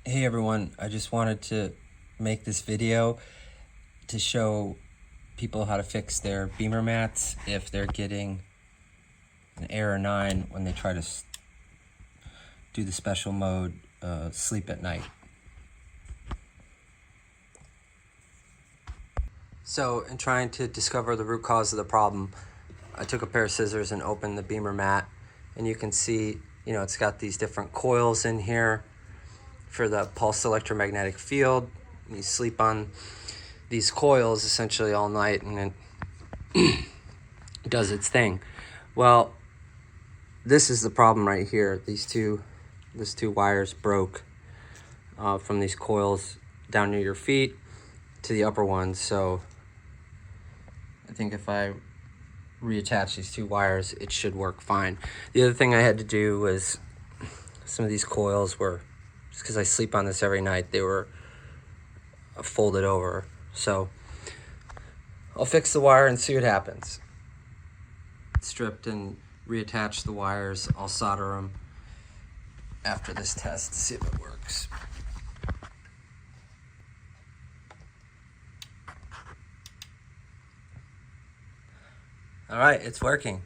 Hey everyone, I just wanted to make this video to show people how to fix their Bemer mats if they're getting an error 9 when they try to do the special mode sleep at night. So in trying to discover the root cause of the problem, I took a pair of scissors and opened the Bemer mat, and you can see, it's got these different coils in here for the pulse electromagnetic field. You sleep on these coils essentially all night and it does its thing. Well, this is the problem right here. These two wires broke from these coils down near your feet to the upper ones. So I think if I reattach these two wires, it should work fine. The other thing I had to do was some of these coils were, just because I sleep on this every night, they were folded over. So I'll fix the wire and see what happens. Stripped and reattach the wires. I'll solder them after this test to see if it works. All right, it's working.